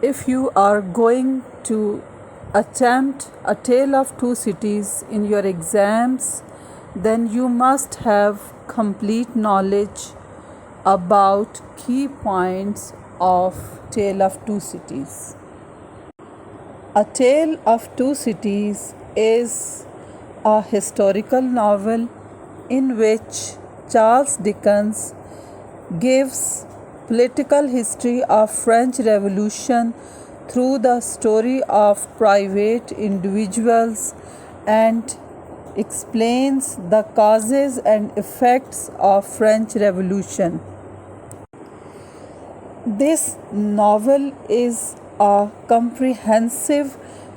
If you are going to attempt a tale of two cities in your exams, then you must have complete knowledge about key points of Tale of Two Cities. A Tale of Two Cities is a historical novel in which Charles Dickens gives political history of French Revolution through the story of private individuals and explains the causes and effects of French Revolution. This novel is a comprehensive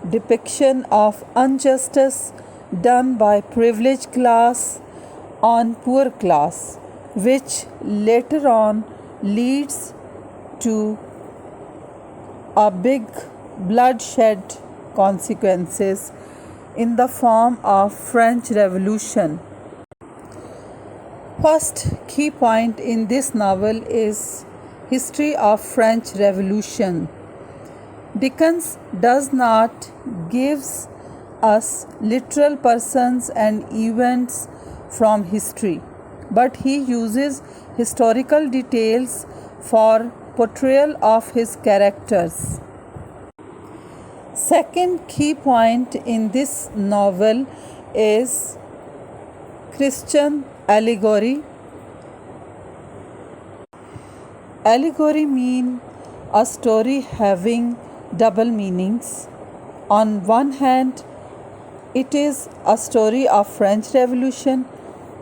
depiction of injustice done by privileged class on poor class, which later on leads to a big bloodshed consequences in the form of French Revolution. First key point in this novel is history of French Revolution. Dickens does not gives us literal persons and events from history, but he uses historical details for portrayal of his characters. Second key point in this novel is Christian allegory. Allegory means a story having double meanings. On one hand, it is a story of French Revolution.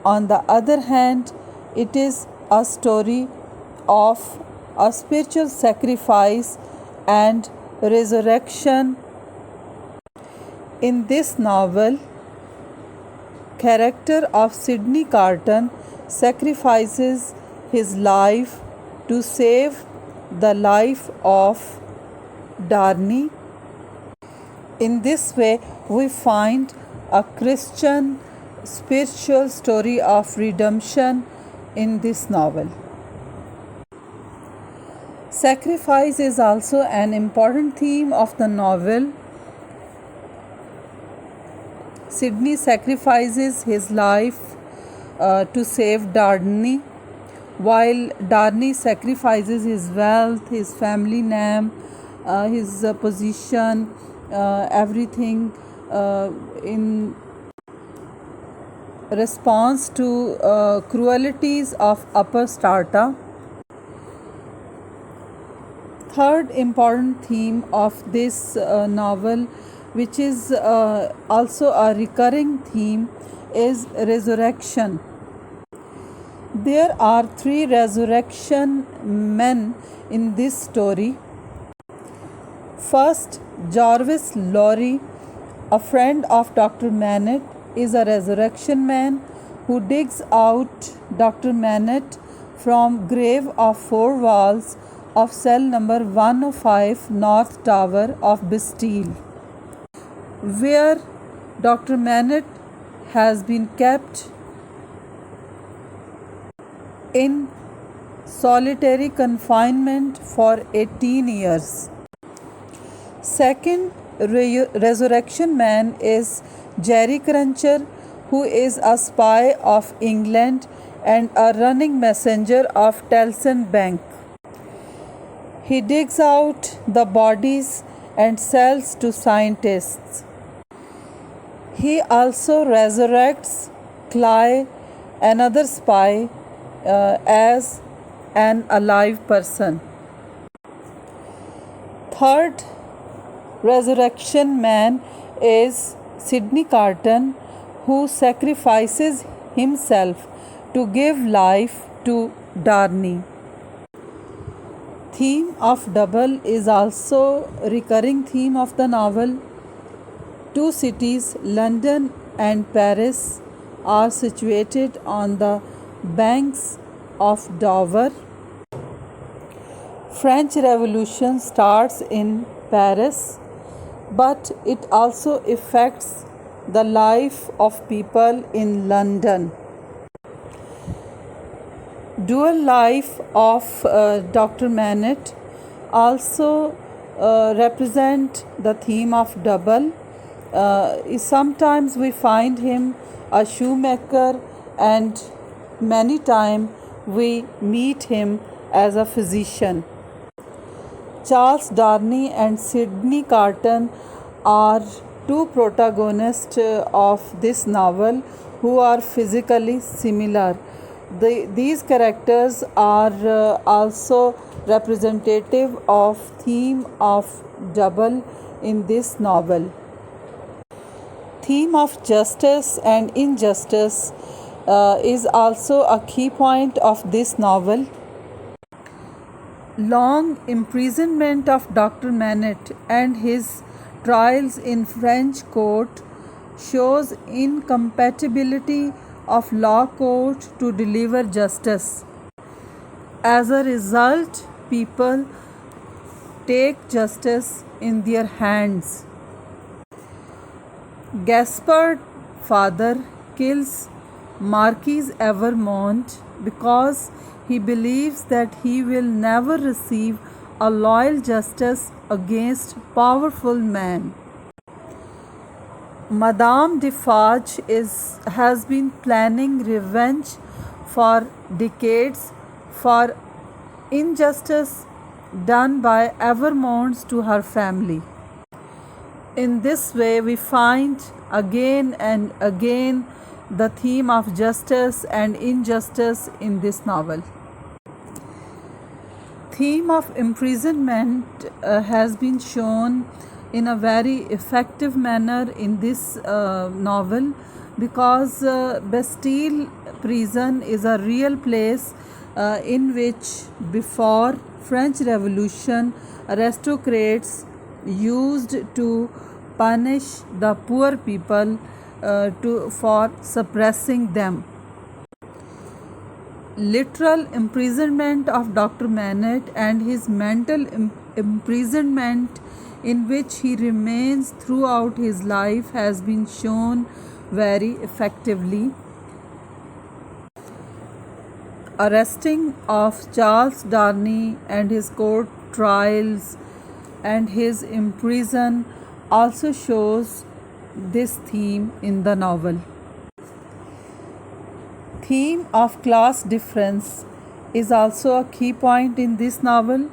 On the other hand, it is a story of a spiritual sacrifice and resurrection. In this novel, character of Sidney Carton sacrifices his life to save the life of Darnay. In this way, we find a Christian spiritual story of redemption in this novel. Sacrifice is also an important theme of the novel. Sidney sacrifices his life to save Darnay, while Darnay sacrifices his wealth, his family name, his position, everything in response to cruelties of upper strata. Third important theme of this novel, which is also a recurring theme, is resurrection. There are three resurrection men in this story. First, Jarvis Lorry, a friend of Dr. Manette, is a resurrection man who digs out Dr. Manette from grave of four walls of cell number 105 North Tower of Bastille, where Dr. Manette has been kept in solitary confinement for 18 years. Second resurrection man is Jerry Cruncher, who is a spy of England and a running messenger of Tellson Bank. He digs out the bodies and sells to scientists. He also resurrects Cly, another spy, as an alive person. Third resurrection man is Sidney Carton, who sacrifices himself to give life to Darnay. Theme of double is also a recurring theme of the novel. Two cities, London and Paris, are situated on the banks of Dover. French Revolution starts in Paris, but it also affects the life of people in London. Dual life of Dr. Manette also represent the theme of double. Sometimes we find him a shoemaker, and many times we meet him as a physician. Charles Darnay and Sidney Carton are two protagonists of this novel who are physically similar. These characters are also representative of theme of double in this novel. Theme of justice and injustice is also a key point of this novel. Long imprisonment of Dr. Manette and his trials in French court shows incompatibility of law court to deliver justice. As a result, people take justice in their hands. Gaspard's father kills Marquis Evermont because he believes that he will never receive a loyal justice against powerful man. Madame Defarge has been planning revenge for decades for injustice done by Evermonts to her family. In this way, we find again and again the theme of justice and injustice in this novel. Theme of imprisonment has been shown in a very effective manner in this novel, because Bastille prison is a real place in which before French Revolution aristocrats used to punish the poor people for suppressing them. Literal imprisonment of Dr. Manette and his mental imprisonment in which he remains throughout his life has been shown very effectively. Arresting of Charles Darnay and his court trials and his imprison also shows this theme in the novel. Theme of class difference is also a key point in this novel.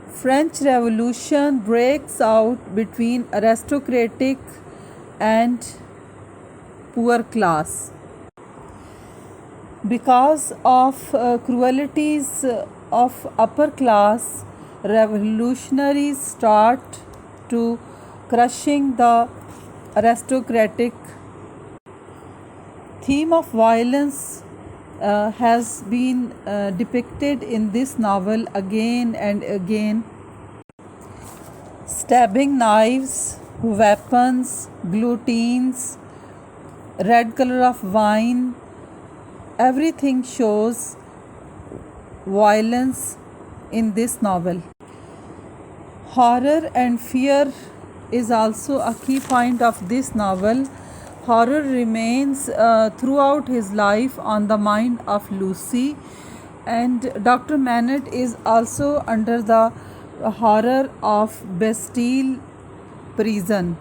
French Revolution breaks out between aristocratic and poor class. Because of cruelties of upper class, revolutionaries start to crushing the aristocratic. Theme of violence has been depicted in this novel again and again. Stabbing knives, weapons, guillotines, red color of wine, everything shows violence in this novel. Horror and fear is also a key point of this novel. Horror remains throughout his life on the mind of Lucie, and Dr. Manette is also under the horror of Bastille prison.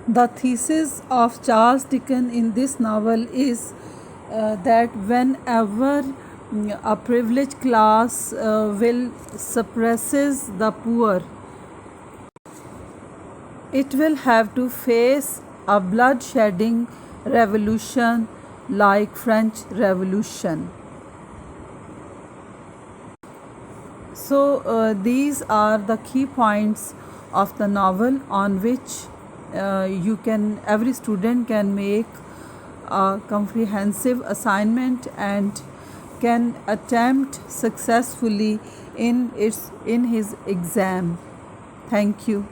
The thesis of Charles Dickens in this novel is that whenever a privileged class will suppresses the poor, it will have to face a blood-shedding revolution like French Revolution. So these are the key points of the novel on which every student can make a comprehensive assignment and can attempt successfully in his exam. Thank you.